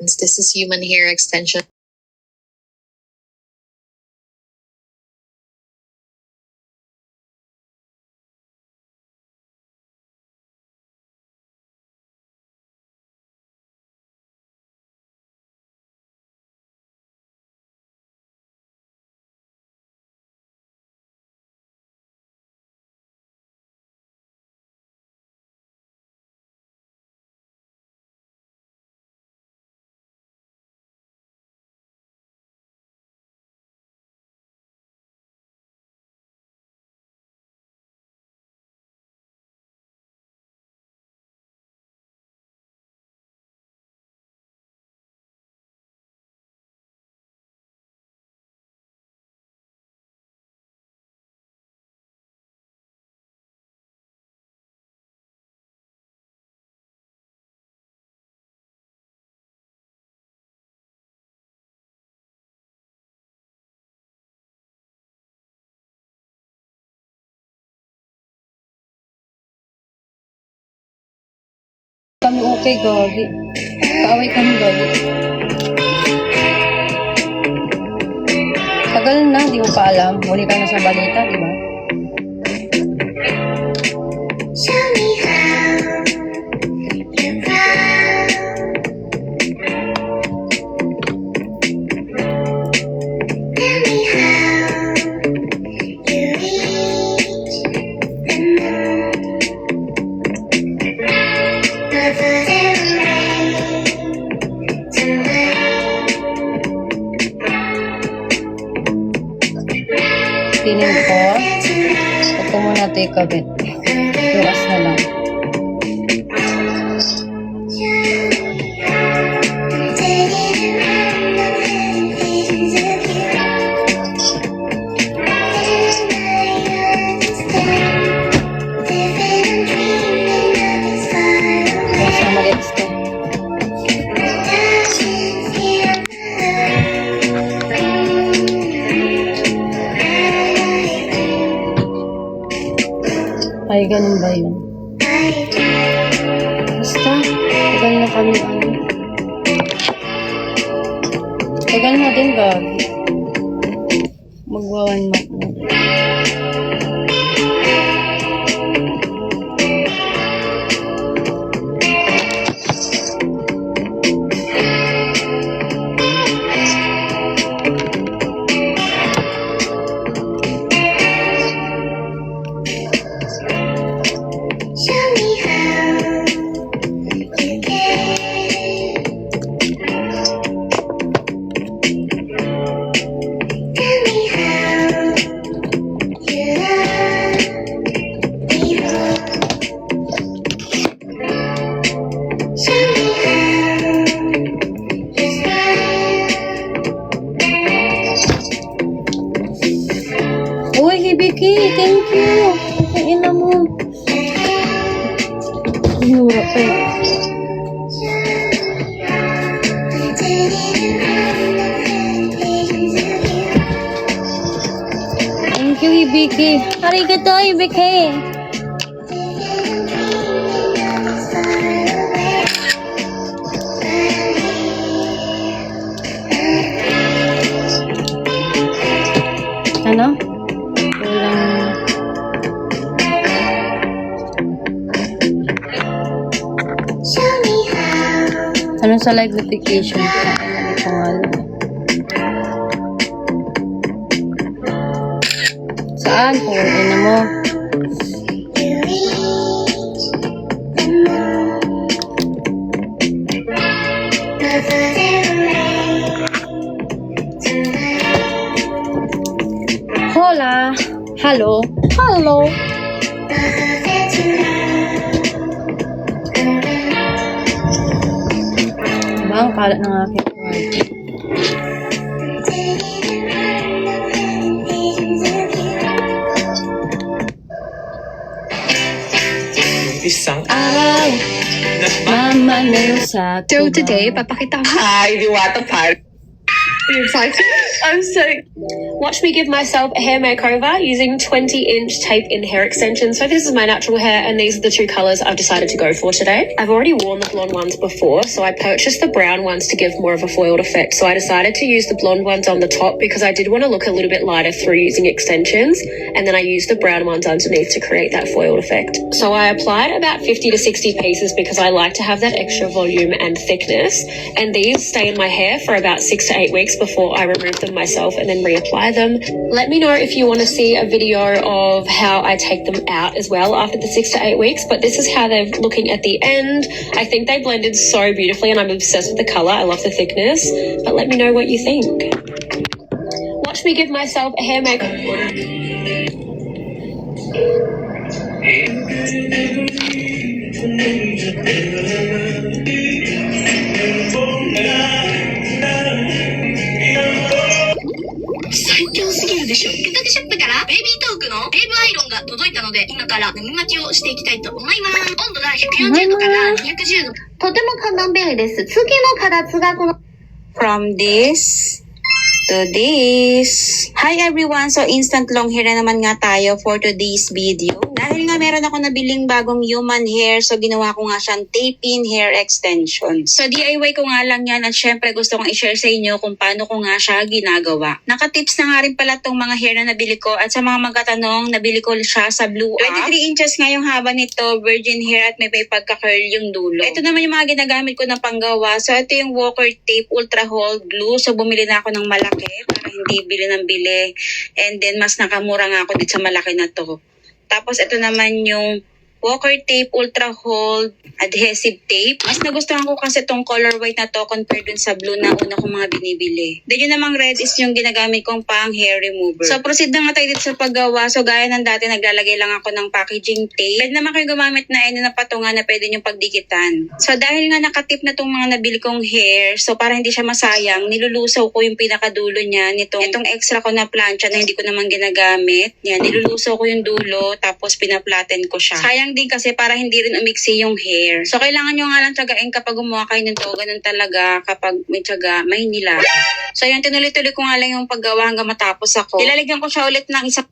This is human hair extension. Kami okay, gagi. Kaaway kami, gagi. Tagal na, di mo pa alam. Muli ka na sa balita, di ba? Show me how you proud. Tell me how you reach the moon. But for the rain to wait. Tingin ko, huwag ko muna take a bit. Turas na lang. Basta mag-extend. Ay, ganun ba yun? Basta, tagal na kami ano. Tagal na din, gagi. Magwa 1 month na. Show me how you care. Tell me how you love me more. Show me how you smile. Uy, Hibiki, thank you. Ang ina mo. Hinura pa eh. Thank you, Hibiki. Arigato, Hibiki. Ano? Walang... Show me how Ano sa live notification? Hindi ko nga alam. Saan? Kung ina mo. you reach the moon. But for the rain to wait. Hola. Hello. Hello. But for the Diba ang kalat ng aking Isang araw. Mama na sa So today, papakita ko. ay diwata par. You excited? I'm so... Watch me give myself a hair makeover using 20-inch tape-in hair extensions. So this is my natural hair, and these are the two colours I've decided to go for today. I've already worn the blonde ones before, so I purchased the brown ones to give more of a foiled effect. So I decided to use the blonde ones on the top because I did want to look a little bit lighter through using extensions, and then I used the brown ones underneath to create that foiled effect. So I applied about 50 to 60 pieces because I like to have that extra volume and thickness, and these stay in my hair for about 6 to 8 weeks before I remove them myself and then reapply them. Let me know if you want to see a video of how I take them out as well after the 6 to 8 weeks, but this is how they're looking at the end. I think they blended so beautifully and I'm obsessed with the colour. I love the thickness, but let me know what you think. Watch me give myself a hair makeover. From this to this. Hi everyone! So instant long hair na naman nga tayo for today's video. Dahil nga meron ako nabiling bagong human hair, so ginawa ko nga siyang tape-in hair extension. So DIY ko nga lang yan at syempre gusto kong i-share sa inyo kung paano ko nga siya ginagawa. Nakatips na nga rin pala tong mga hair na nabili ko at sa mga magkatanong, nabili ko siya sa Blue Up. 23 inches nga yung haba nito, virgin hair at may pagka-curl yung dulo. Ito naman yung mga ginagamit ko na panggawa. So ito yung Walker Tape Ultra Hold Glue. So bumili na ako ng malaki para hindi bili ng bili. And then mas nakamura nga ako dito sa malaki na to. Tapos ito naman yung Walker Tape Ultra Hold Adhesive Tape. Mas nagustuhan ko kasi itong color white na to compared dun sa blue na una kong mga binibili. Then yun namang red is yung ginagamit kong pang hair remover. So proceed na nga tayo dito sa paggawa. So gaya ng dati naglalagay lang ako ng packaging tape. Pwede naman kayo gumamit na na patungan na pwede nyo pagdikitan. So dahil nga nakatip na tong mga nabili kong hair, so para hindi siya masayang, nilulusaw ko yung pinakadulo niya itong extra ko na plancha na hindi ko naman ginagamit. Yan, nilulusaw ko yung dulo tapos pinaplaten ko siya. Sayang din kasi para hindi rin umiksi yung hair. So, kailangan nyo nga lang tiyagain kapag gumawa kayo nito. Ganun talaga kapag may tiyaga, may nila. So, yan, tinuloy-tuloy ko nga lang yung paggawa hanggang matapos ako. Ilalagyan ko siya ulit ng isang